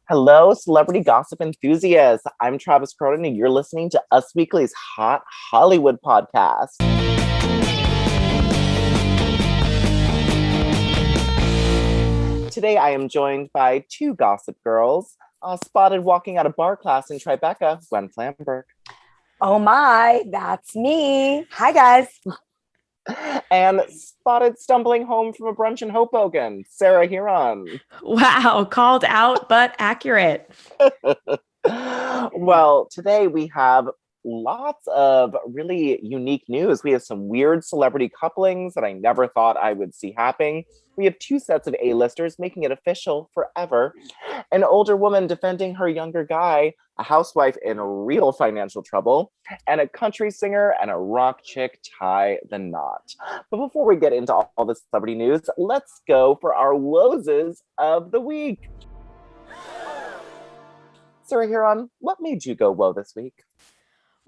Hello, celebrity gossip enthusiasts. I'm Travis Cronin, and you're listening to Us Weekly's Hot Hollywood podcast. Today, I am joined by two gossip girls, spotted walking out of bar class in Tribeca, Gwen Flamberg. Oh my, that's me. Hi, guys. And spotted stumbling home from a brunch in Hoboken, Sarah Huron. Wow, called out but accurate. Well, today we have lots of really unique news. We have some weird celebrity couplings that I never thought I would see happening. We have two sets of A-listers making it official forever. An older woman defending her younger guy, a housewife in real financial trouble, and a country singer and a rock chick tie the knot. But before we get into all the celebrity news, let's go for our Woes of the week. Sarah Huron, what made you go whoa this week?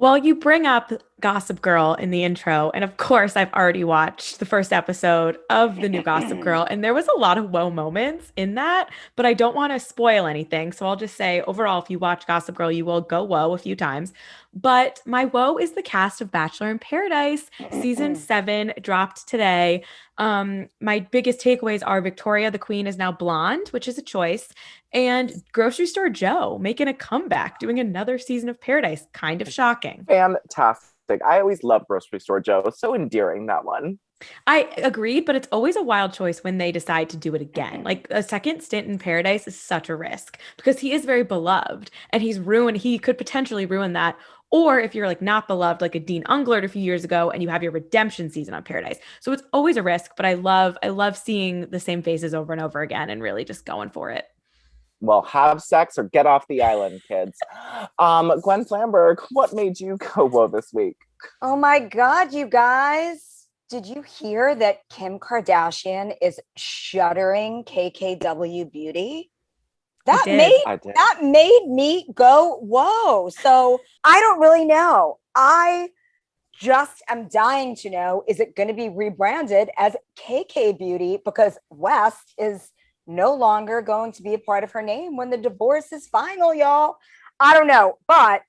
Well, you bring up Gossip Girl in the intro, and of course, I've already watched the first episode of the new Gossip Girl, and there was a lot of whoa moments in that, but I don't want to spoil anything, so I'll just say, overall, if you watch Gossip Girl, you will go whoa a few times. But my woe is the cast of Bachelor in Paradise. Season 7 dropped today. My biggest takeaways are Victoria, the queen, is now blonde, which is a choice, and Grocery Store Joe making a comeback, doing another season of Paradise. Kind of shocking. Fantastic. I always love Grocery Store Joe. So endearing, that one. I agreed, but it's always a wild choice when they decide to do it again. Like a second stint in Paradise is such a risk because he is very beloved and he could potentially ruin that. Or if you're like not beloved, like a Dean Unglert a few years ago, and you have your redemption season on Paradise. So it's always a risk, but I love seeing the same faces over and over again and really just going for it. Well, have sex or get off the island, kids. Gwen Flamberg, what made you go whoa this week? Oh my God, you guys. Did you hear that Kim Kardashian is shuttering KKW Beauty? That made me go, whoa. So I don't really know. I just am dying to know, is it going to be rebranded as KK Beauty because West is no longer going to be a part of her name when the divorce is final, y'all? I don't know, but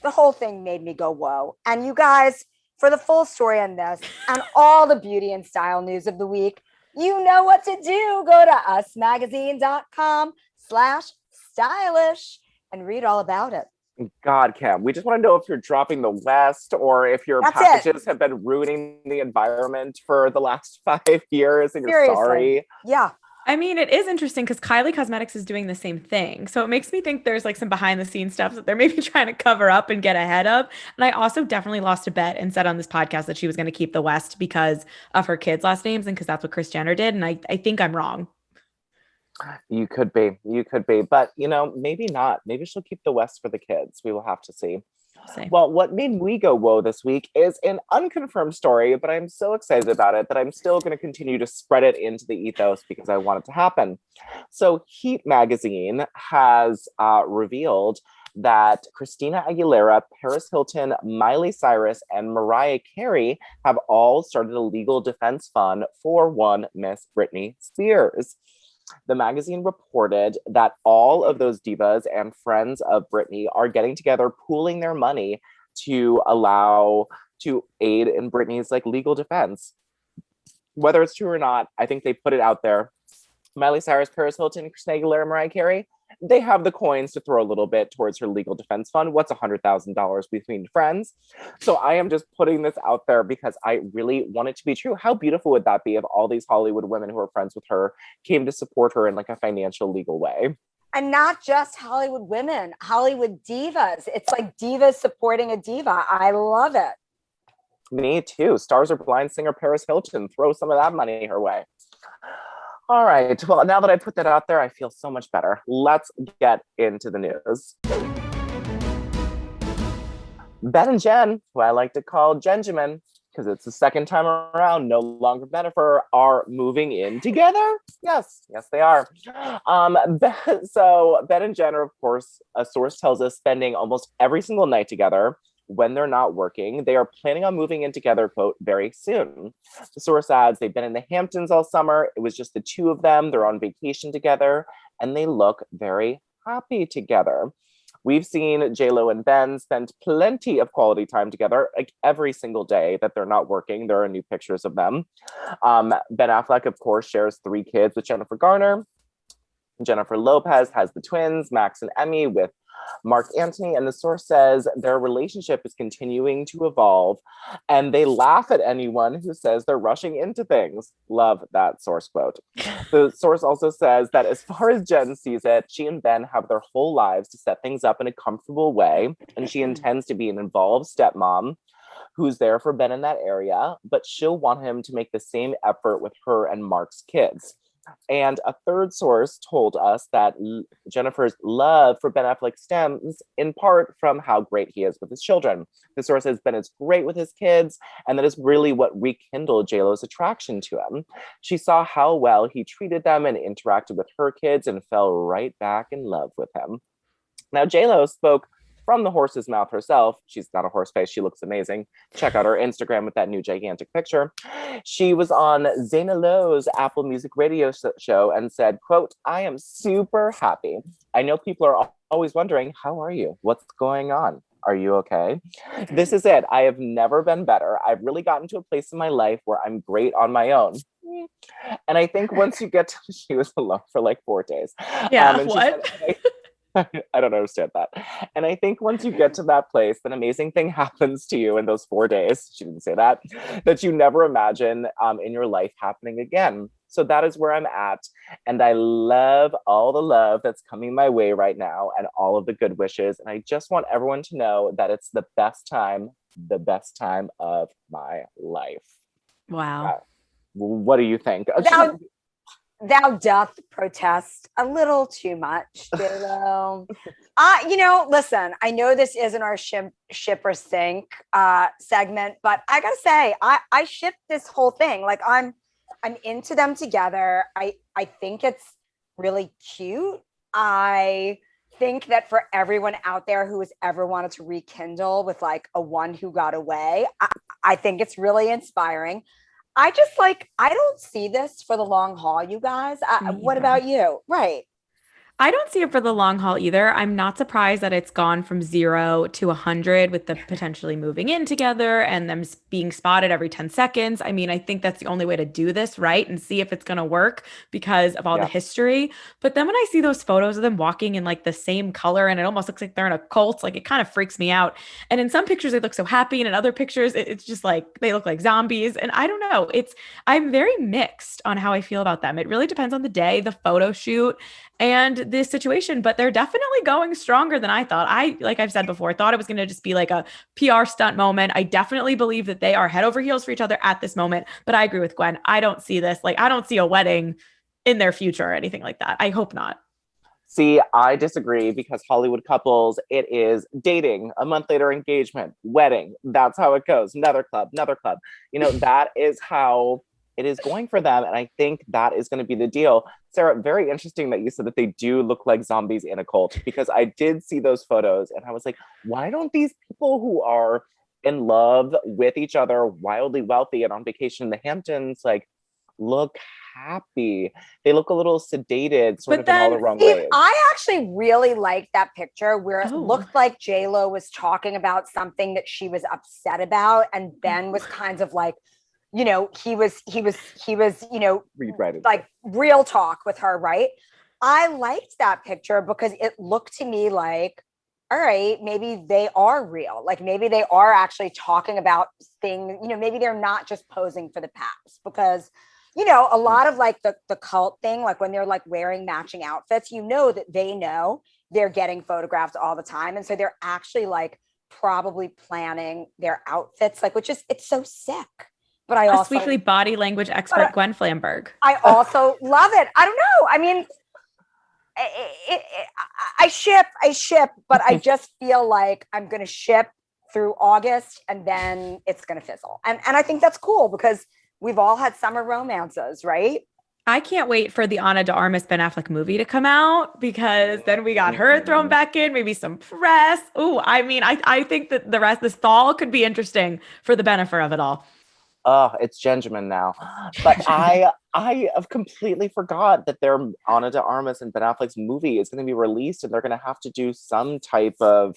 the whole thing made me go, whoa. And you guys, for the full story on this and all the beauty and style news of the week, you know what to do. Go to usmagazine.com/stylish and read all about it. God, Kim, we just want to know if you're dropping the West or if your packages have been ruining the environment for the last 5 years and you're sorry. Yeah. I mean, it is interesting because Kylie Cosmetics is doing the same thing. So it makes me think there's like some behind the scenes stuff that they're maybe trying to cover up and get ahead of. And I also definitely lost a bet and said on this podcast that she was going to keep the West because of her kids' last names and because that's what Kris Jenner did. And I think I'm wrong. You could be. But, maybe not. Maybe she'll keep the West for the kids. We will have to see. Well, what made me go whoa this week is an unconfirmed story, but I'm so excited about it that I'm still going to continue to spread it into the ethos because I want it to happen. So Heat magazine has revealed that Christina Aguilera, Paris Hilton, Miley Cyrus, and Mariah Carey have all started a legal defense fund for one Miss Britney Spears. The magazine reported that all of those divas and friends of Britney are getting together, pooling their money to aid in Britney's legal defense. Whether it's true or not, I think they put it out there. Miley Cyrus, Paris Hilton, Christina Aguilera, Mariah Carey, they have the coins to throw a little bit towards her legal defense fund. What's $100,000 between friends? So I am just putting this out there because I really want it to be true. How beautiful would that be if all these Hollywood women who are friends with her came to support her in a financial, legal way? And not just Hollywood women, Hollywood divas. It's like divas supporting a diva. I love it. Me too. Stars Are Blind singer Paris Hilton. Throw some of that money her way. All right. Well, now that I put that out there, I feel so much better. Let's get into the news. Ben and Jen, who I like to call Genjamin, because it's the second time around, no longer Bennifer, are moving in together. Yes, they are. So Ben and Jen are, of course, a source tells us, spending almost every single night together. When they're not working, they are planning on moving in together, quote, very soon. The source adds they've been in the Hamptons all summer. It was just the two of them. They're on vacation together, and they look very happy together. We've seen J-Lo and Ben spend plenty of quality time together, like every single day that they're not working. There are new pictures of them. Ben Affleck, of course, shares 3 kids with Jennifer Garner. Jennifer Lopez has the twins, Max and Emmy, with Mark Antony, and the source says their relationship is continuing to evolve, and they laugh at anyone who says they're rushing into things. Love that source quote. The source also says that as far as Jen sees it, she and Ben have their whole lives to set things up in a comfortable way, and she intends to be an involved stepmom who's there for Ben in that area, but she'll want him to make the same effort with her and Mark's kids. And a third source told us that Jennifer's love for Ben Affleck stems in part from how great he is with his children. The source says Ben is great with his kids, and that is really what rekindled JLo's attraction to him. She saw how well he treated them and interacted with her kids and fell right back in love with him. Now, JLo spoke from the horse's mouth herself. She's not a horse face. She looks amazing. Check out her Instagram with that new gigantic picture. She was on Zayna Lowe's Apple Music radio show and said, quote, "I am super happy. I know people are always wondering, how are you? What's going on? Are you okay? This is it. I have never been better. I've really gotten to a place in my life where I'm great on my own." And I think once you get to, she was alone for like 4 days. Yeah, what? I don't understand that. And I think once you get to that place, an amazing thing happens to you in those 4 days. She didn't say that, that you never imagine in your life happening again. So that is where I'm at. And I love all the love that's coming my way right now and all of the good wishes. And I just want everyone to know that it's the best time of my life. Wow. What do you think? Thou doth protest a little too much, J-Lo. Listen, I know this isn't our ship or sink segment, but I gotta say, I ship this whole thing. Like I'm into them together. I think it's really cute. I think that for everyone out there who has ever wanted to rekindle with like a one who got away, I think it's really inspiring. I don't see this for the long haul, you guys. What about you? Right. I don't see it for the long haul either. I'm not surprised that it's gone from 0 to 100 with the potentially moving in together and them being spotted every 10 seconds. I mean, I think that's the only way to do this, right? And see if it's going to work because of all the history. But then when I see those photos of them walking in like the same color and it almost looks like they're in a cult, like it kind of freaks me out. And in some pictures, they look so happy. And in other pictures, it's just like they look like zombies. And I don't know. I'm very mixed on how I feel about them. It really depends on the day, the photo shoot, and this situation, but they're definitely going stronger than I thought. Like I've said before, thought it was going to just be like a PR stunt moment. I definitely believe that they are head over heels for each other at this moment, but I agree with Gwen. I don't see this. Like, I don't see a wedding in their future or anything like that. I hope not. See, I disagree because Hollywood couples, it is dating, a month later engagement, wedding. That's how it goes. Another club. That is how it is going for them. And I think that is going to be the deal. Sarah, very interesting that you said that they do look like zombies in a cult, because I did see those photos and I was like, why don't these people who are in love with each other, wildly wealthy and on vacation in the Hamptons, like look happy? They look a little sedated, sort of in all the wrong ways. I actually really liked that picture where it looked like J-Lo was talking about something that she was upset about. And Ben was kind of like, he was, like real talk with her, right? I liked that picture because it looked to me like, all right, maybe they are real. Like maybe they are actually talking about things, maybe they're not just posing for the paps, because, a lot of like the cult thing, like when they're like wearing matching outfits, that they know they're getting photographed all the time. And so they're actually like probably planning their outfits, like, it's so sick. But I also weekly body language expert Gwen Flamberg. I also love it. I don't know. I mean, I ship, but I just feel like I'm going to ship through August and then it's going to fizzle. And I think that's cool because we've all had summer romances, right? I can't wait for the Ana de Armas Ben Affleck movie to come out, because then we got her thrown back in, maybe some press. Ooh, I mean, I think that this fall could be interesting for the benefit of it all. Oh, it's Benjamin now. But I have completely forgot that their Ana de Armas and Ben Affleck's movie is going to be released, and they're going to have to do some type of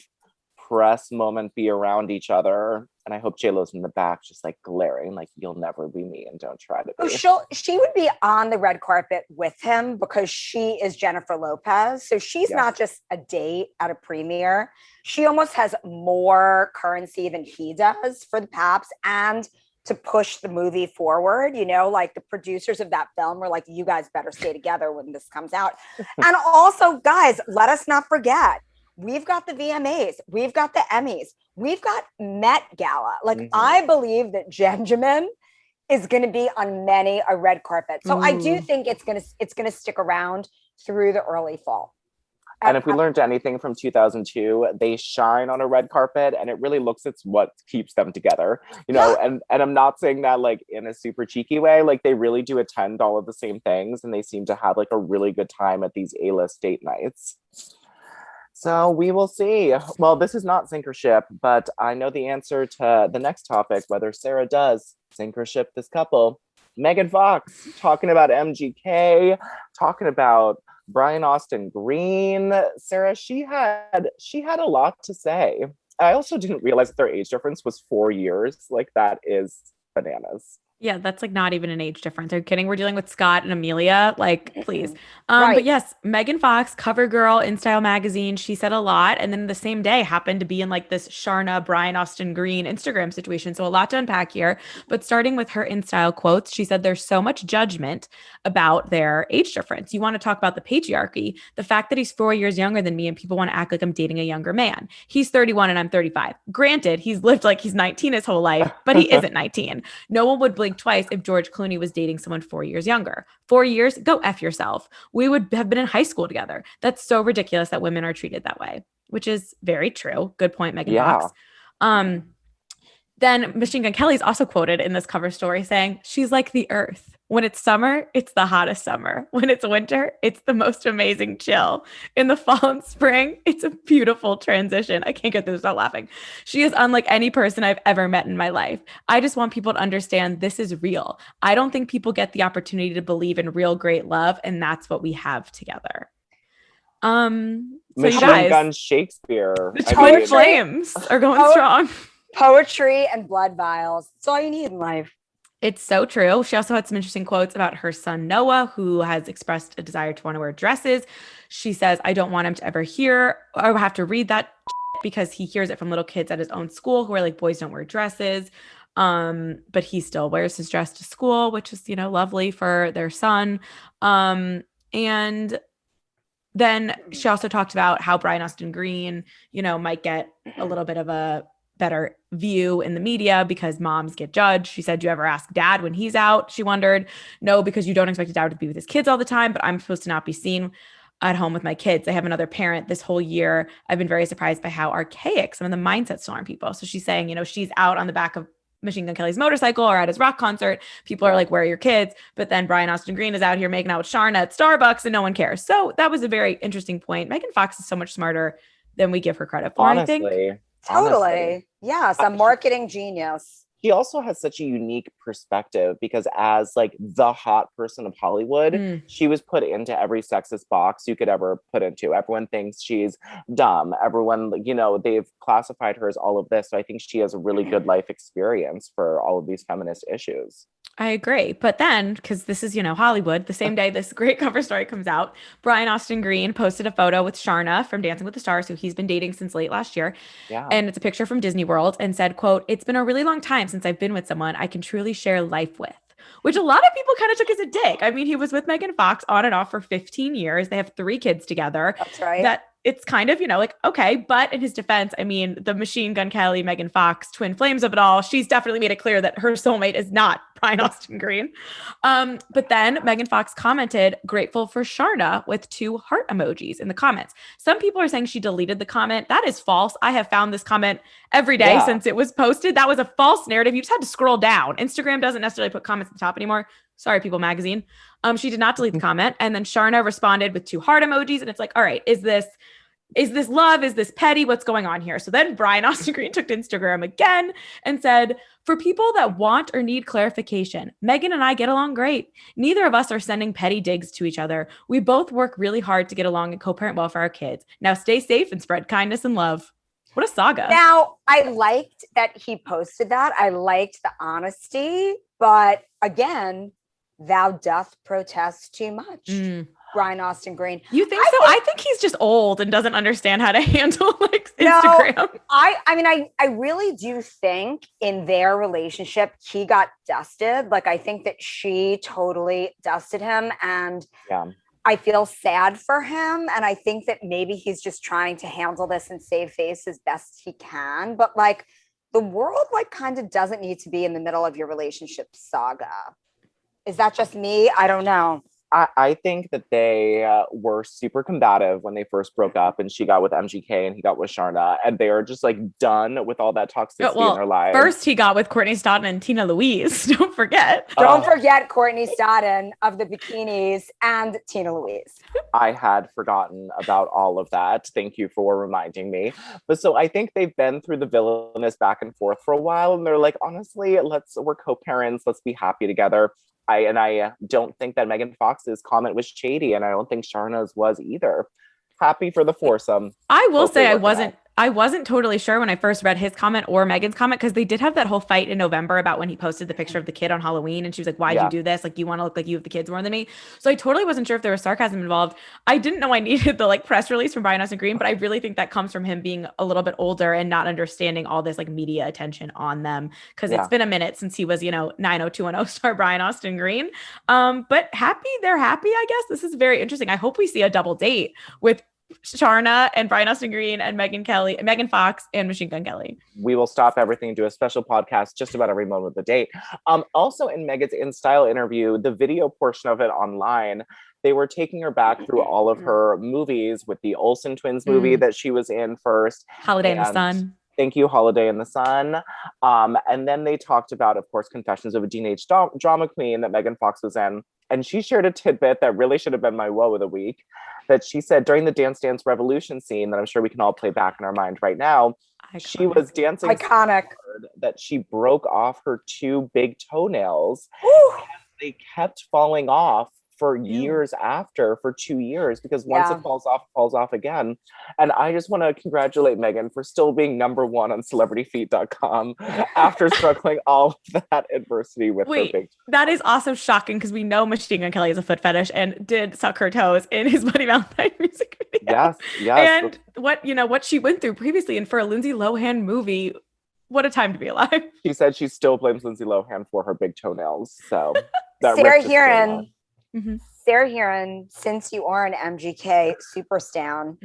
press moment, be around each other. And I hope JLo's in the back just like glaring, like, you'll never be me and don't try to be. She would be on the red carpet with him because she is Jennifer Lopez. So she's not just a date at a premiere. She almost has more currency than he does for the Paps and to push the movie forward. You know, like the producers of that film were like, you guys better stay together when this comes out. And also, guys, let us not forget, we've got the VMAs, we've got the Emmys, we've got Met Gala. Like, I believe that Benjamin is going to be on many a red carpet. So I do think it's going to stick around through the early fall. And if we learned anything from 2002, they shine on a red carpet, and it really looks, it's what keeps them together, you know. And I'm not saying that like in a super cheeky way, like they really do attend all of the same things, and they seem to have like a really good time at these A-list date nights. So we will see. Well, this is not sink or ship, but I know the answer to the next topic, whether Sarah does sink or ship this couple. Megan Fox talking about MGK, talking about Brian Austin Green. Sarah, she had a lot to say. I also didn't realize that their age difference was 4 years. Like, that is bananas. Yeah, that's like not even an age difference. Are you kidding? We're dealing with Scott and Amelia. Like, please. But yes, Megan Fox, cover girl in Style magazine. She said a lot. And then the same day happened to be in like this Sharna, Brian Austin Green Instagram situation. So a lot to unpack here. But starting with her in Style quotes, she said there's so much judgment about their age difference. You want to talk about the patriarchy, the fact that he's 4 years younger than me and people want to act like I'm dating a younger man. He's 31 and I'm 35. Granted, he's lived like he's 19 his whole life, but he isn't 19. No one would blink twice if George Clooney was dating someone 4 years younger. 4 years, go F yourself. We would have been in high school together. That's so ridiculous that women are treated that way, which is very true. Good point, Megan Fox. Then Machine Gun Kelly's also quoted in this cover story saying, she's like the earth. When it's summer, it's the hottest summer. When it's winter, it's the most amazing chill. In the fall and spring, it's a beautiful transition. I can't get through this without laughing. She is unlike any person I've ever met in my life. I just want people to understand this is real. I don't think people get the opportunity to believe in real great love, and that's what we have together. Machine Gun Shakespeare. The twin flames are going strong. Poetry and blood vials. That's all you need in life. It's so true. She also had some interesting quotes about her son, Noah, who has expressed a desire to want to wear dresses. She says, I don't want him to ever hear or have to read that because he hears it from little kids at his own school who are like, boys don't wear dresses. But he still wears his dress to school, which is, you know, lovely for their son. And then she also talked about how Brian Austin Green, you know, might get a little bit of a better view in the media because moms get judged. She said, do you ever ask dad when he's out? She wondered. No, because you don't expect a dad to be with his kids all the time, but I'm supposed to not be seen at home with my kids. I have another parent this whole year. I've been very surprised by how archaic some of the mindsets still are in people. So she's saying, you know, she's out on the back of Machine Gun Kelly's motorcycle or at his rock concert. People are like, where are your kids? But then Brian Austin Green is out here making out with Sharna at Starbucks and no one cares. So that was a very interesting point. Megan Fox is so much smarter than we give her credit for, honestly, I think. Totally. Yes, a marketing genius. She also has such a unique perspective because as like the hot person of Hollywood, she was put into every sexist box you could ever put into. Everyone thinks she's dumb. Everyone, you know, they've classified her as all of this. So I think she has a really good life experience for all of these feminist issues. I agree. But then, because this is, you know, Hollywood, the same day this great cover story comes out, Brian Austin Green posted a photo with Sharna from Dancing with the Stars, who he's been dating since late last year. Yeah. And it's a picture from Disney World and said, quote, it's been a really long time since I've been with someone I can truly share life with, which a lot of people kind of took as a dig. I mean, he was with Megan Fox on and off for 15 years. They have 3 kids together. That's right. That it's kind of, you know, like, okay, but in his defense, I mean, the Machine Gun Kelly, Megan Fox, twin flames of it all, she's definitely made it clear that her soulmate is not Brian Austin Green. But then Megan Fox commented, grateful for Sharna with 2 heart emojis in the comments. Some people are saying she deleted the comment. That is false. I have found this comment every day since it was posted. That was a false narrative. You just had to scroll down. Instagram doesn't necessarily put comments at the top anymore. Sorry, People Magazine. She did not delete the comment. And then Sharna responded with 2 heart emojis. And it's like, all right, is this is this love? Is this petty? What's going on here? So then Brian Austin Green took to Instagram again and said, for people that want or need clarification, Megan and I get along great. Neither of us are sending petty digs to each other. We both work really hard to get along and co-parent well for our kids. Now stay safe and spread kindness and love. What a saga. Now, I liked that he posted that. I liked the honesty, but again, thou doth protest too much. Brian Austin Green. You think so? I think he's just old and doesn't understand how to handle like Instagram. No, I really do think in their relationship, he got dusted. Like, I think that she totally dusted him, and I feel sad for him. And I think that maybe he's just trying to handle this and save face as best he can. But like, the world like kind of doesn't need to be in the middle of your relationship saga. Is that just me? I don't know. I think that they were super combative when they first broke up, and she got with MGK and he got with Sharna, and they are just like done with all that toxicity in their lives. First he got with Courtney Stodden and Tina Louise. Don't forget. Don't forget Courtney Stodden of the bikinis and Tina Louise. I had forgotten about all of that. Thank you for reminding me. But so I think they've been through the villainous back and forth for a while, and they're like, honestly, we're co-parents. Let's be happy together. I don't think that Megan Fox's comment was shady, and I don't think Sharna's was either. Happy for the foursome. I will say I wasn't totally sure when I first read his comment or Megan's comment, because they did have that whole fight in November about when he posted the picture of the kid on Halloween, and she was like, why'd you do this? Like, you want to look like you have the kids more than me. So I totally wasn't sure if there was sarcasm involved. I didn't know I needed the like press release from Brian Austin Green, but I really think that comes from him being a little bit older and not understanding all this like media attention on them, because it's been a minute since he was, 90210 star Brian Austin Green. But they're happy, I guess. This is very interesting. I hope we see a double date with Sharna and Brian Austin Green and Megan Fox and Machine Gun Kelly. We will stop everything and do a special podcast just about every moment of the date. Also in Megan's In Style interview, the video portion of it online, they were taking her back through all of her movies, with the Olsen twins movie that she was in first. Holiday in the Sun. Thank you, Holiday in the Sun. And then they talked about, of course, Confessions of a Teenage Drama Queen that Megan Fox was in. And she shared a tidbit that really should have been my woe of the week, that she said during the Dance Dance Revolution scene that I'm sure we can all play back in our mind right now, she was dancing so hard that she broke off her two big toenails. And they kept falling off for years after, for 2 years, because once it falls off again. And I just want to congratulate Megan for still being number one on celebrityfeet.com after struggling all of that adversity with her big. That is also shocking, because we know Machine Gun Kelly is a foot fetish and did suck her toes in his Buddy Valentine music video. Yes. And what she went through previously, and for a Lindsay Lohan movie, what a time to be alive. She said she still blames Lindsay Lohan for her big toenails. So Sarah Heron, since you are an MGK super stan,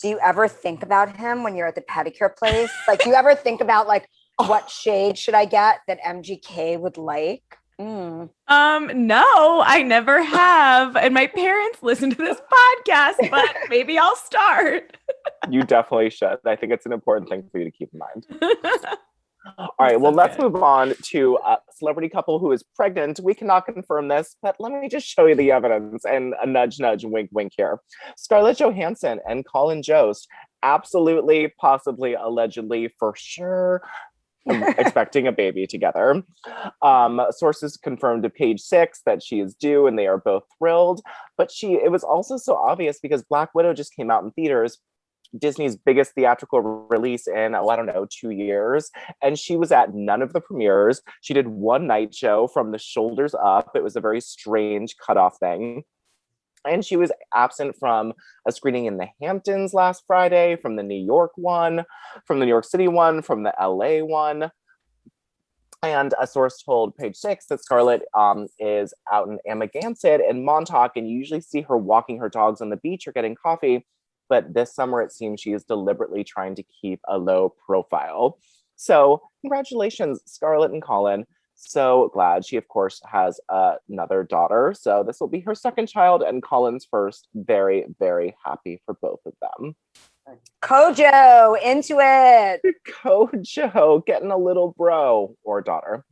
do you ever think about him when you're at the pedicure place? Like, do you ever think about like, what shade should I get that MGK would like? No, I never have. And my parents listen to this podcast, but maybe I'll start. You definitely should. I think it's an important thing for you to keep in mind. All right, well, let's move on to a celebrity couple who is pregnant. We cannot confirm this, but let me just show you the evidence and a nudge, nudge, wink, wink here. Scarlett Johansson and Colin Jost, absolutely, possibly, allegedly, for sure, expecting a baby together. Sources confirmed to Page 6 that she is due, and they are both thrilled. But it was also so obvious because Black Widow just came out in theaters, Disney's biggest theatrical release in, 2 years. And she was at none of the premieres. She did one night show from the shoulders up. It was a very strange cutoff thing. And she was absent from a screening in the Hamptons last Friday, from the New York one, from the New York City one, from the LA one. And a source told Page 6 that Scarlett is out in Amagansett in Montauk, and you usually see her walking her dogs on the beach or getting coffee. But this summer, it seems she is deliberately trying to keep a low profile. So congratulations, Scarlett and Colin. So glad. She, of course, has another daughter. So this will be her second child and Colin's first. Very, very happy for both of them. Kojo, into it. Kojo, getting a little bro or daughter.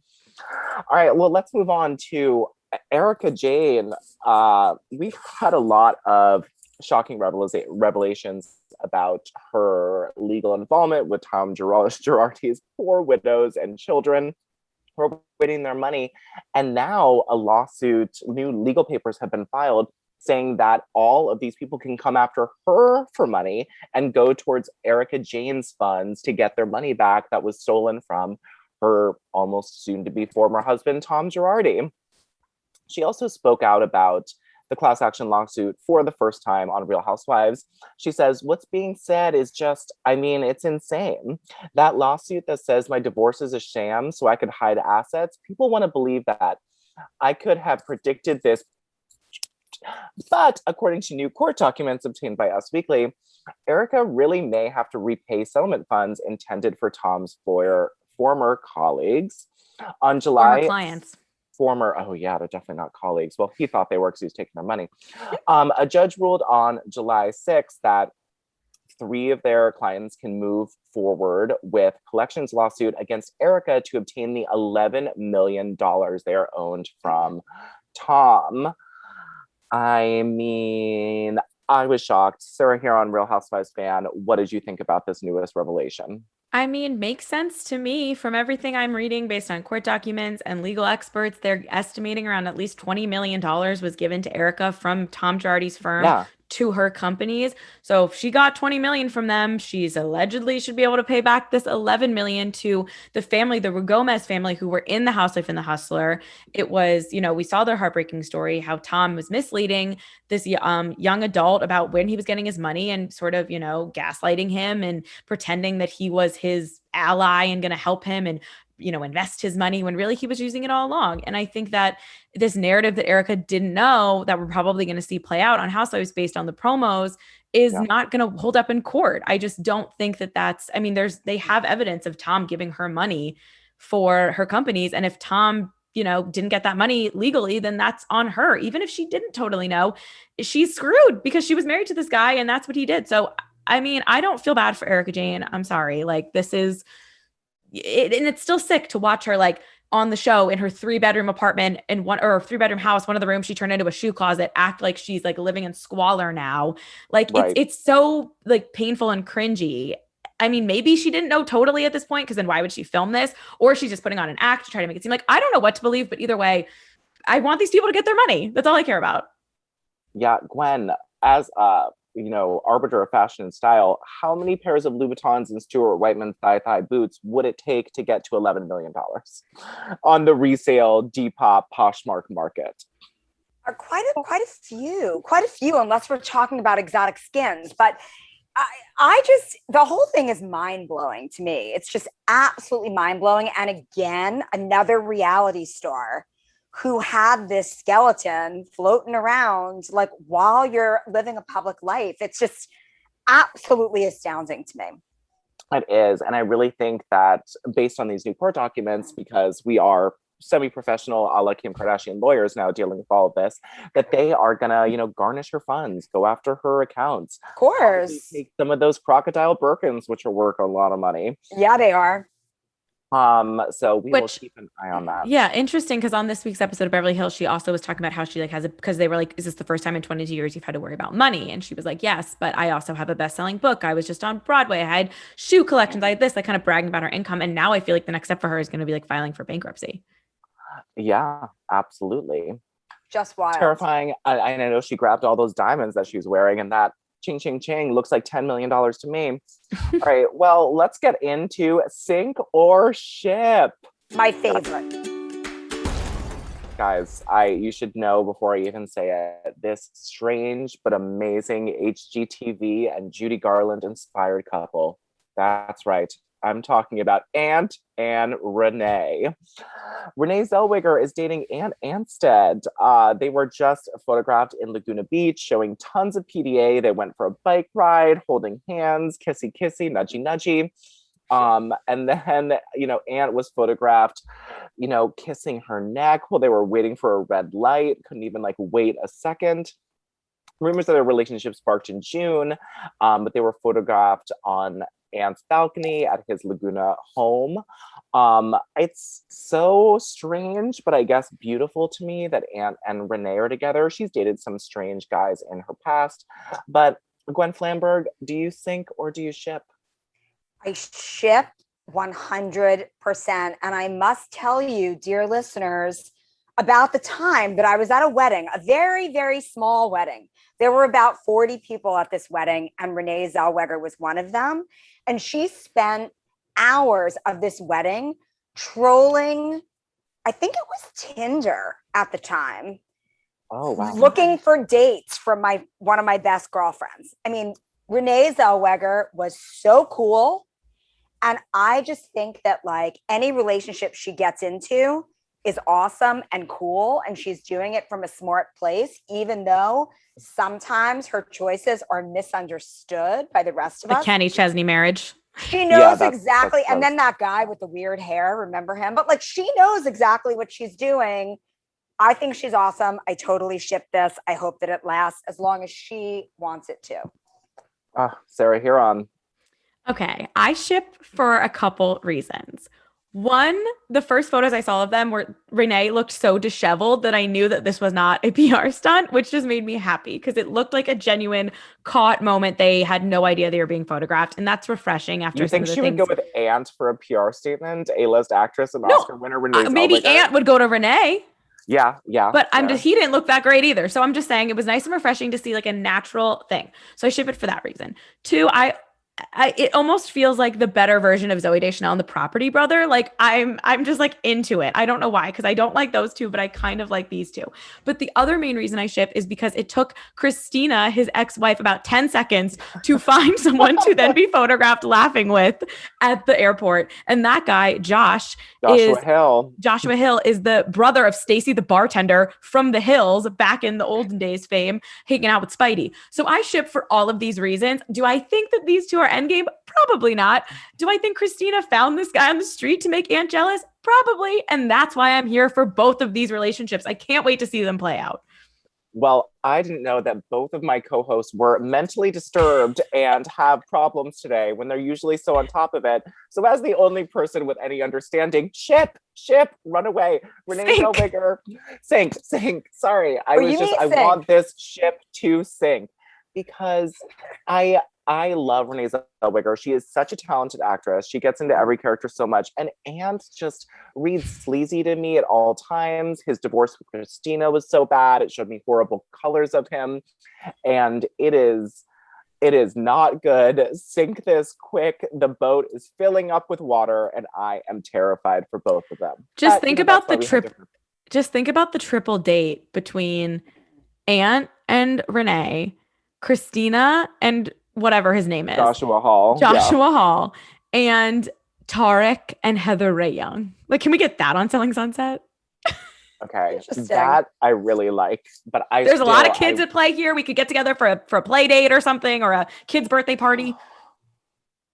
All right, well, let's move on to Erika Jayne. We've had a lot of shocking revelations about her legal involvement with Tom Girardi's poor widows and children who are waiting their money. And now new legal papers have been filed saying that all of these people can come after her for money and go towards Erika Jayne's funds to get their money back that was stolen from her almost soon-to-be former husband, Tom Girardi. She also spoke out about the class action lawsuit for the first time on Real Housewives. She says, what's being said is just, it's insane. That lawsuit that says my divorce is a sham so I could hide assets, people want to believe that. I could have predicted this. But according to new court documents obtained by Us Weekly, Erika really may have to repay settlement funds intended for Tom's former colleagues. On July... Former clients. They're definitely not colleagues. Well, he thought they were because he was taking their money. A judge ruled on July 6th that 3 of their clients can move forward with collections lawsuit against Erika to obtain the $11 million they are owed from Tom. I was shocked. Sarah here on Real Housewives fan, what did you think about this newest revelation? Makes sense to me from everything I'm reading based on court documents and legal experts. They're estimating around at least $20 million was given to Erika from Tom Girardi's firm to her companies. So if she got 20 million from them, she's allegedly should be able to pay back this 11 million to the family, the Gomez family, who were in The Housewife and The Hustler. It was, we saw their heartbreaking story, how Tom was misleading this young adult about when he was getting his money and sort of, gaslighting him and pretending that he was his ally and going to help him and invest his money when really he was using it all along. And I think that this narrative that Erika didn't know that we're probably going to see play out on Housewives based on the promos is not going to hold up in court. I just don't think that that's, they have evidence of Tom giving her money for her companies. And if Tom, didn't get that money legally, then that's on her. Even if she didn't totally know, she's screwed because she was married to this guy and that's what he did. So, I don't feel bad for Erika Jayne. I'm sorry. This is, and it's still sick to watch her on the show in her 3-bedroom apartment in 3-bedroom house. One of the rooms she turned into a shoe closet, act like she's living in squalor now. It's so painful and cringy. Maybe she didn't know totally at this point, because then why would she film this? Or she's just putting on an act to try to make it seem I don't know what to believe, but either way, I want these people to get their money. That's all I care about. Yeah, Gwen, as arbiter of fashion and style, how many pairs of Louboutins and Stuart Weitzman thigh boots would it take to get to $11 million on the resale Depop Poshmark market? Quite a few, unless we're talking about exotic skins. But the whole thing is mind-blowing to me. It's just absolutely mind-blowing. And again, another reality star who had this skeleton floating around while you're living a public life. It's just absolutely astounding to me. It is. And I really think that based on these new court documents, because we are semi-professional a la Kim Kardashian lawyers now dealing with all of this, that they are gonna, garnish her funds, go after her accounts. Of course. Take some of those crocodile Birkins, which are worth a lot of money. Yeah, they are. So we will keep an eye on that. Yeah, interesting, because on this week's episode of Beverly Hills, she also was talking about how she has because they were is this the first time in 22 years you've had to worry about money? And she was like, yes, but I also have a best-selling book. I was just on Broadway. I had shoe collections. I had this, kind of bragging about her income. And now I feel the next step for her is going to be filing for bankruptcy. Yeah, absolutely. Just wild. Terrifying. I know she grabbed all those diamonds that she was wearing, and that ching, ching, ching looks like $10 million to me. All right, well, let's get into Sink or Ship. My favorite. Guys, you should know before I even say it, this strange but amazing HGTV and Judy Garland inspired couple. That's right. I'm talking about Ant and Rene. Renee Zellweger is dating Ant Anstead. They were just photographed in Laguna Beach, showing tons of PDA. They went for a bike ride, holding hands, kissy, kissy, nudgy, nudgy. And then, Ant was photographed, kissing her neck while they were waiting for a red light. Couldn't even wait a second. Rumors of their relationship sparked in June, but they were photographed on Ant's balcony at his Laguna home. It's so strange, but I guess beautiful to me that Ant and Rene are together. She's dated some strange guys in her past, but Gwen Flamberg, do you sync or do you ship? I ship 100%. And I must tell you, dear listeners, about the time that I was at a wedding, a very, very small wedding. There were about 40 people at this wedding, and Rene Zellweger was one of them. And she spent hours of this wedding trolling, I think it was Tinder at the time. Oh, wow. Looking for dates from one of my best girlfriends. I mean, Rene Zellweger was so cool. And I just think that like any relationship she gets into is awesome and cool. And she's doing it from a smart place, even though sometimes her choices are misunderstood by the rest of us. The Kenny Chesney marriage. She knows exactly. And then that guy with the weird hair, remember him? But like, she knows exactly what she's doing. I think she's awesome. I totally ship this. I hope that it lasts as long as she wants it to. Sarah, here on. Okay, I ship for a couple reasons. One, the first photos I saw of them were Rene looked so disheveled that I knew that this was not a PR stunt, which just made me happy because it looked like a genuine caught moment. They had no idea they were being photographed, and that's refreshing after. You think she would go with Ant for a PR statement? A-list actress and Oscar winner Rene Zellweger? Maybe Ant would go to Rene. Yeah. But he didn't look that great either. So I'm just saying it was nice and refreshing to see like a natural thing. So I ship it for that reason. Two, it almost feels like the better version of Zooey Deschanel and the Property Brother. Like I'm just like into it. I don't know why, because I don't like those two, but I kind of like these two. But the other main reason I ship is because it took Christina, his ex-wife, about 10 seconds to find someone to then be photographed laughing with at the airport. And that guy, Joshua Hill is the brother of Stacy, the bartender from The Hills back in the olden days fame, hanging out with Spidey. So I ship for all of these reasons. Do I think that these two are endgame? Probably not. Do I think Christina found this guy on the street to make Aunt jealous? Probably. And that's why I'm here for both of these relationships. I can't wait to see them play out. Well, I didn't know that both of my co-hosts were mentally disturbed and have problems today when they're usually so on top of it. So as the only person with any understanding, ship, run away. Rene Zellweger, sink. Sorry, I want this ship to sink because I love Rene Zellweger. She is such a talented actress. She gets into every character so much. And Ant just reads sleazy to me at all times. His divorce with Christina was so bad. It showed me horrible colors of him. And it is not good. Sink this quick. The boat is filling up with water and I am terrified for both of them. Just think about the triple date between Ant and Rene, Christina and whatever his name is. Joshua Hall, and Tarek and Heather Ray Young. Like, can we get that on Selling Sunset? Okay, that I really like, but there's a lot of kids at play here. We could get together for a play date or something, or a kid's birthday party.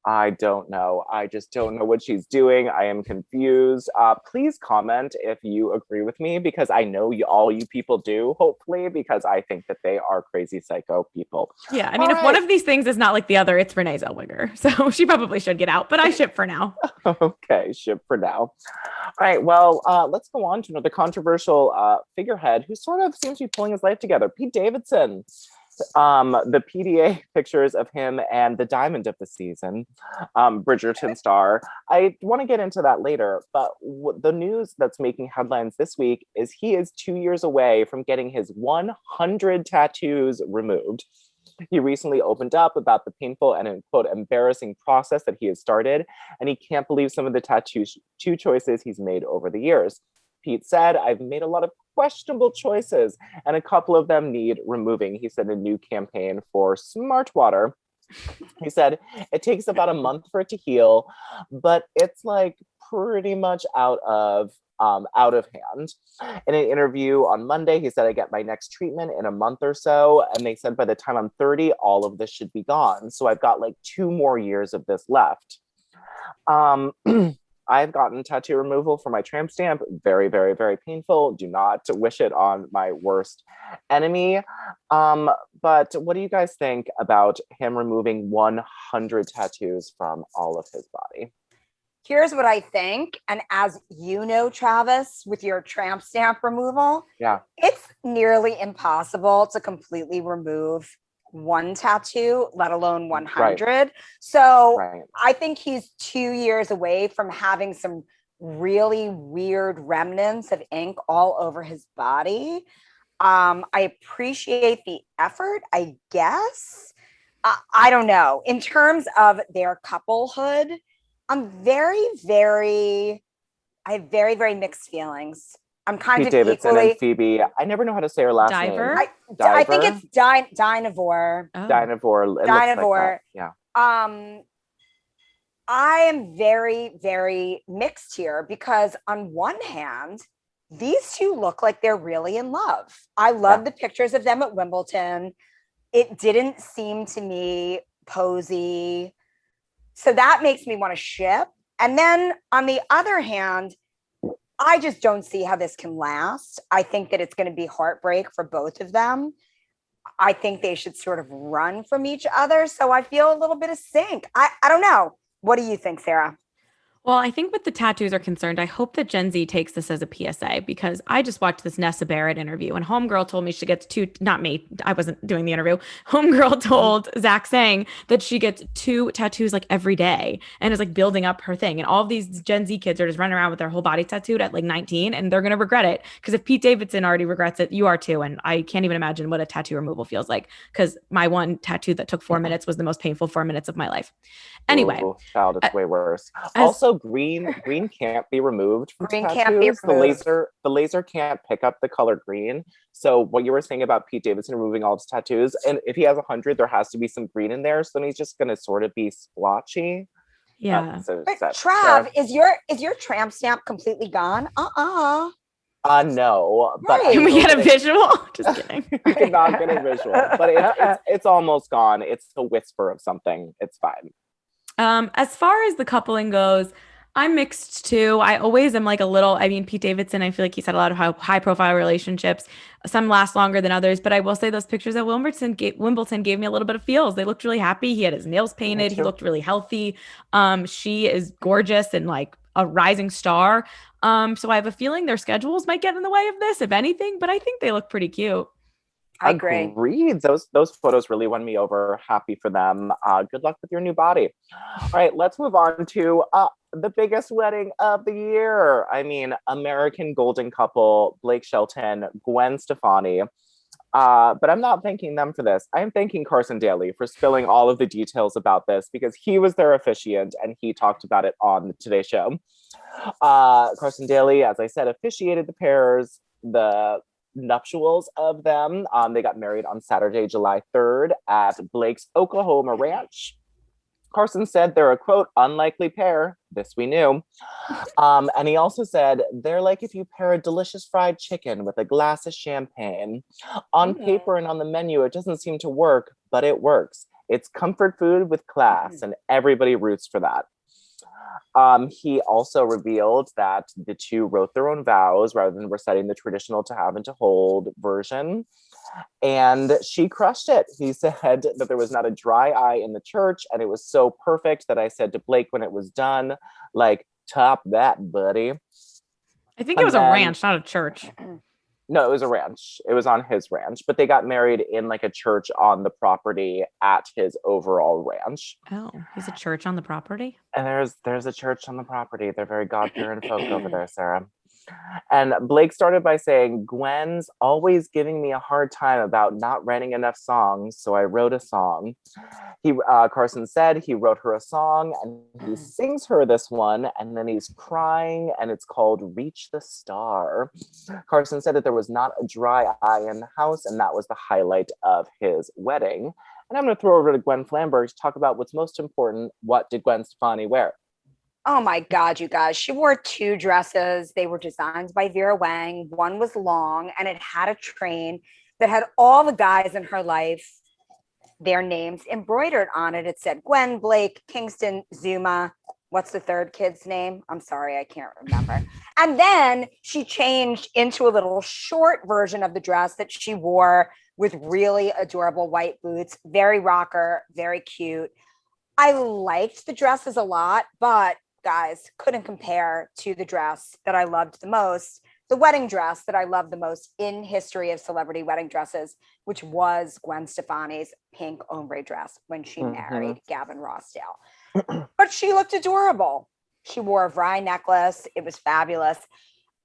I don't know. I just don't know what she's doing. I am confused. Please comment if you agree with me, because I know all you people do, hopefully, because I think that they are crazy psycho people. Yeah, I mean, if one of these things is not like the other, it's Rene Zellweger. So she probably should get out, but I ship for now. Okay, ship for now. All right, well, let's go on to another controversial figurehead who sort of seems to be pulling his life together. Pete Davidson. The PDA pictures of him and the diamond of the season, Bridgerton star. I want to get into that later, but the news that's making headlines this week is he is 2 years away from getting his 100 tattoos removed. He recently opened up about the painful and, quote, embarrassing process that he has started, and he can't believe some of the tattoo choices he's made over the years. Pete said, "I've made a lot of questionable choices, and a couple of them need removing." He said a new campaign for Smart Water. He said, "It takes about a month for it to heal, but it's like pretty much out of hand." In an interview on Monday, he said, "I get my next treatment in a month or so." And they said, by the time I'm 30, all of this should be gone. So I've got like 2 more years of this left. I've gotten tattoo removal for my tramp stamp. Very, very, very painful. Do not wish it on my worst enemy. But what do you guys think about him removing 100 tattoos from all of his body? Here's what I think. And as you know, Travis, with your tramp stamp removal, it's nearly impossible to completely remove one tattoo, let alone 100. Right. So I think he's 2 years away from having some really weird remnants of ink all over his body. I appreciate the effort, I guess. I don't know. In terms of their couplehood, I'm very, very mixed feelings. I'm kind Pete of Davidson equally... and Phoebe. I never know how to say her last name. I think it's Dynevor. Oh. Dynevor. Yeah. I am very, very mixed here because on one hand, these two look like they're really in love. I love the pictures of them at Wimbledon. It didn't seem to me posy. So that makes me want to ship. And then on the other hand, I just don't see how this can last. I think that it's going to be heartbreak for both of them. I think they should sort of run from each other. So I feel a little bit of sync. I don't know. What do you think, Sarah? Well, I think with the tattoos are concerned, I hope that Gen Z takes this as a PSA because I just watched this Nessa Barrett interview and Homegirl told me she gets two, not me, I wasn't doing the interview. Homegirl told Zach Sang that she gets 2 tattoos like every day and is like building up her thing. And all of these Gen Z kids are just running around with their whole body tattooed at like 19 and they're going to regret it. Because if Pete Davidson already regrets it, you are too. And I can't even imagine what a tattoo removal feels like because my one tattoo that took 4 minutes was the most painful 4 minutes of my life. Anyway. Ooh, child, it's way worse. Also, green can't be removed from tattoos. Can't be removed. The laser can't pick up the color green. So what you were saying about Pete Davidson removing all his tattoos, and if he has 100, there has to be some green in there. So then he's just going to sort of be splotchy. Yeah. But Trav, is your tramp stamp completely gone? No, but can we get a visual? Just kidding. We cannot get a visual, but it's almost gone. It's a whisper of something. It's fine. As far as the coupling goes, I'm mixed too. I always am like a little, I mean, Pete Davidson, I feel like he's had a lot of high profile relationships. Some last longer than others, but I will say those pictures at Wimbledon gave me a little bit of feels. They looked really happy. He had his nails painted. He looked really healthy. She is gorgeous and like a rising star. So I have a feeling their schedules might get in the way of this, if anything, but I think they look pretty cute. I agree. Agreed. Those photos really won me over. Happy for them. Good luck with your new body. All right, let's move on to the biggest wedding of the year. I mean, American golden couple, Blake Shelton, Gwen Stefani. But I'm not thanking them for this. I am thanking Carson Daly for spilling all of the details about this because he was their officiant and he talked about it on the Today Show. Carson Daly, as I said, officiated the nuptials of them. They got married on Saturday, July 3rd at Blake's Oklahoma ranch. Carson said they're a, quote, unlikely pair. This we knew. And he also said, they're like if you pair a delicious fried chicken with a glass of champagne. On paper and on the menu, it doesn't seem to work, but it works. It's comfort food with class, and everybody roots for that. He also revealed that the two wrote their own vows rather than reciting the traditional to have and to hold version. And she crushed it. He said that there was not a dry eye in the church, and it was so perfect that I said to Blake when it was done, like, top that, buddy. I think it was a ranch, not a church. No, it was a ranch. It was on his ranch, but they got married in like a church on the property at his overall ranch. Oh, he's a church on the property? And there's a church on the property. They're very God-fearing folk over there, Sarah. And Blake started by saying, Gwen's always giving me a hard time about not writing enough songs, so I wrote a song. Carson said he wrote her a song and he sings her this one, and then he's crying, and it's called Reach the Star. Carson said that there was not a dry eye in the house, and that was the highlight of his wedding. And I'm going to throw over to Gwen Flamberg to talk about what's most important. What did Gwen Stefani wear? Oh my God, you guys. She wore 2 dresses. They were designed by Vera Wang. One was long and it had a train that had all the guys in her life, their names embroidered on it. It said Gwen, Blake, Kingston, Zuma. What's the third kid's name? I'm sorry, I can't remember. And then she changed into a little short version of the dress that she wore with really adorable white boots. Very rocker, very cute. I liked the dresses a lot, but guys, couldn't compare to the dress that I loved the most, the wedding dress that I love the most in history of celebrity wedding dresses, which was Gwen Stefani's pink ombre dress when she married Gavin Rossdale. But she looked adorable. She wore a Vry necklace. It was fabulous.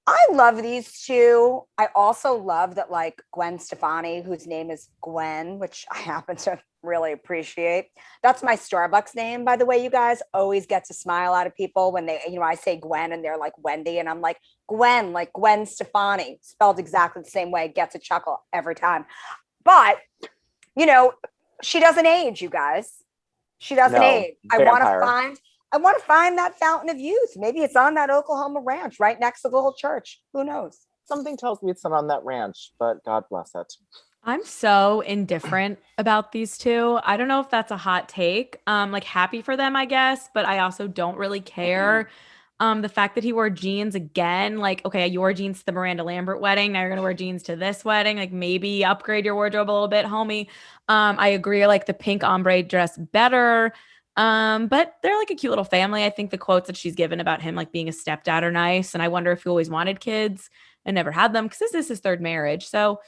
I love these two. I also love that like Gwen Stefani, whose name is Gwen, which I happen to really appreciate. That's my Starbucks name, by the way, you guys. Always get to smile out of people when they, I say Gwen and they're like Wendy and I'm like Gwen, like Gwen Stefani, spelled exactly the same way, gets a chuckle every time. But, she doesn't age, you guys. She doesn't age. I want to find that fountain of youth. Maybe it's on that Oklahoma ranch right next to the little church. Who knows? Something tells me it's not on that ranch, but God bless it. I'm so indifferent about these two. I don't know if that's a hot take. Like happy for them, I guess, but I also don't really care. The fact that he wore jeans again, like, okay, you wore jeans to the Miranda Lambert wedding. Now you're going to wear jeans to this wedding. Like maybe upgrade your wardrobe a little bit, homie. I agree. I like the pink ombre dress better. But they're like a cute little family. I think the quotes that she's given about him like being a stepdad are nice. And I wonder if he always wanted kids and never had them because this is his third marriage. So,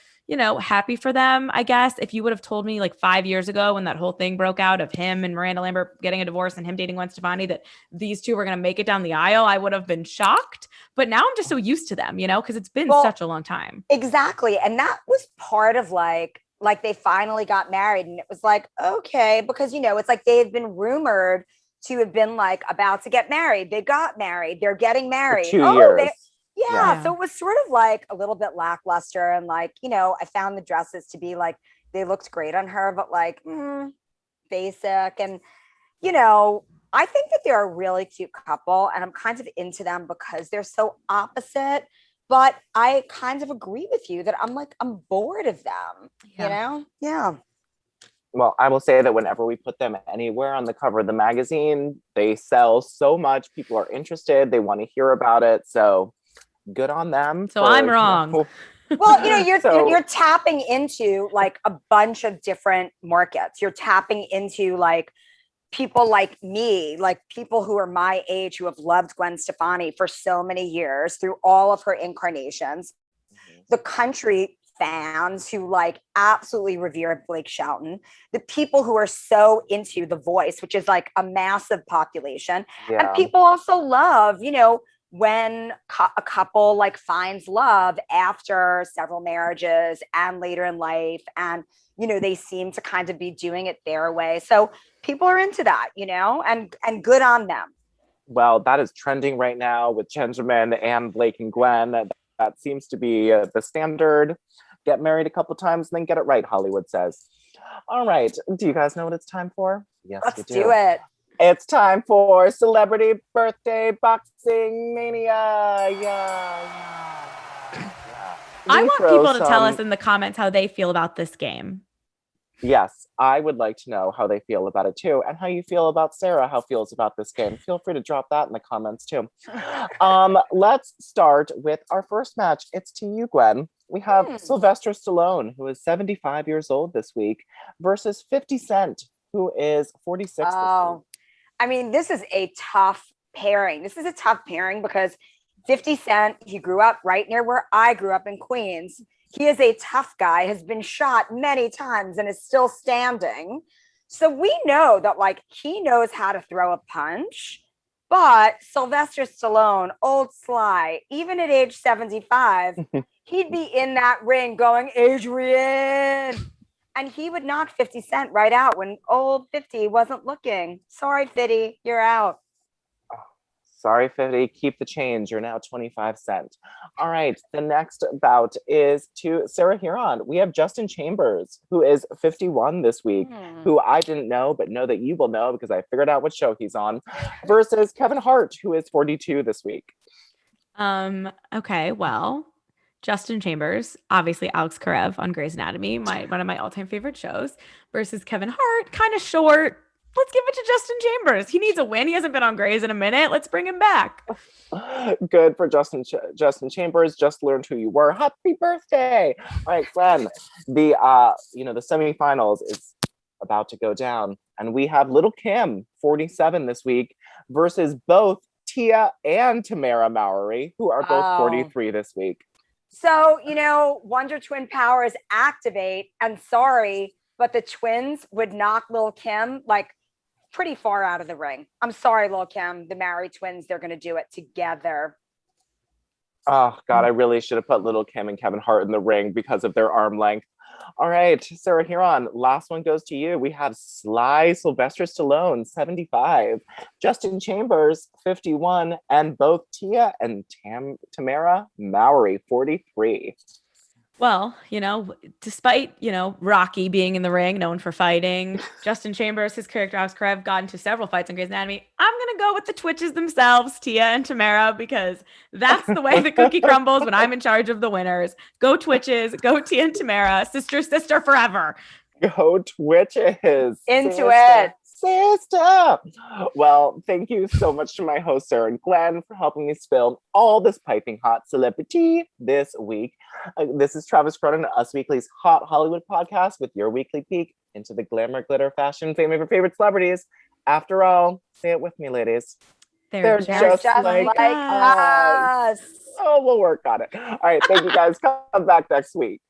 happy for them, I guess. If you would have told me like 5 years ago when that whole thing broke out of him and Miranda Lambert getting a divorce and him dating Gwen Stefani that these two were going to make it down the aisle, I would have been shocked. But now I'm just so used to them, because it's been such a long time. Exactly. And that was part of like they finally got married and it was like, okay, because, it's like they had been rumored to have been like about to get married. They got married. They're getting married. For 2 years. Yeah. So it was sort of like a little bit lackluster. And like, I found the dresses to be like, they looked great on her, but like basic. And, I think that they're a really cute couple and I'm kind of into them because they're so opposite. But I kind of agree with you that I'm bored of them, Yeah. Well, I will say that whenever we put them anywhere on the cover of the magazine, they sell so much. People are interested. They want to hear about it. So good on them. So I'm wrong. Well, you're tapping into like a bunch of different markets. You're tapping into like people like me, like people who are my age, who have loved Gwen Stefani for so many years through all of her incarnations, the country fans who like absolutely revere Blake Shelton, the people who are so into The Voice, which is like a massive population. And people also love, when a couple like finds love after several marriages and later in life. And, they seem to kind of be doing it their way. So people are into that, and good on them. Well, that is trending right now with Benjamin and Blake and Gwen. That seems to be the standard. Get married a couple times and then get it right, Hollywood says. All right. Do you guys know what it's time for? Yes, Let's do it. It's time for Celebrity Birthday Boxing Mania. Yeah. I want people to tell us in the comments how they feel about this game. Yes, I would like to know how they feel about it too, and how you feel about Sarah, how feels about this game. Feel free to drop that in the comments too. Let's start with our first match. It's to you, Gwen. We have Sylvester Stallone, who is 75 years old this week, versus 50 Cent, who is 46 this week. I mean, this is a tough pairing. This is a tough pairing because 50 Cent, he grew up right near where I grew up in Queens. He is a tough guy, has been shot many times and is still standing. So we know that like he knows how to throw a punch, but Sylvester Stallone, old Sly, even at age 75, he'd be in that ring going, Adrian. And he would knock 50 Cent right out when old 50 wasn't looking. Sorry, 50, you're out. Sorry, 50, keep the change. You're now 25 cents. All right, the next bout is to Sarah Huron. We have Justin Chambers, who is 51 this week, who I didn't know, but know that you will know because I figured out what show he's on, versus Kevin Hart, who is 42 this week. Okay, well, Justin Chambers, obviously Alex Karev on Grey's Anatomy, one of my all-time favorite shows, versus Kevin Hart, kind of short. Let's give it to Justin Chambers. He needs a win. He hasn't been on Grey's in a minute. Let's bring him back. Good for Justin Chambers. Just learned who you were. Happy birthday. All right, Glenn. The semifinals is about to go down. And we have Little Kim, 47 this week, versus both Tia and Tamara Mowry, who are both 43 this week. So, Wonder Twin powers activate, and sorry, but the twins would knock Lil' Kim like pretty far out of the ring. I'm sorry, Lil' Kim, the Mowry twins, they're going to do it together. Oh, God, I really should have put Lil' Kim and Kevin Hart in the ring because of their arm length. All right, Sarah Huron, last one goes to you. We have Sly Sylvester Stallone, 75, Justin Chambers, 51, and both Tia and Tamara Mowry, 43. Well, despite, Rocky being in the ring, known for fighting, Justin Chambers, his character Alex Karev, got into several fights on Grey's Anatomy. I'm going to go with the Twitches themselves, Tia and Tamara, because that's the way the cookie crumbles when I'm in charge of the winners. Go Twitches, go Tia and Tamara, sister forever. Go Twitches. Into it. Sister. Well, thank you so much to my hosts, Sarah and Gwen, for helping me spill all this piping hot celebrity this week. This is Travis Cronin, Us Weekly's Hot Hollywood podcast with your weekly peek into the glamour, glitter, fashion, fame of your favorite celebrities. After all, say it with me, ladies. They're just like us. Oh, we'll work on it. All right, thank you guys. Come back next week.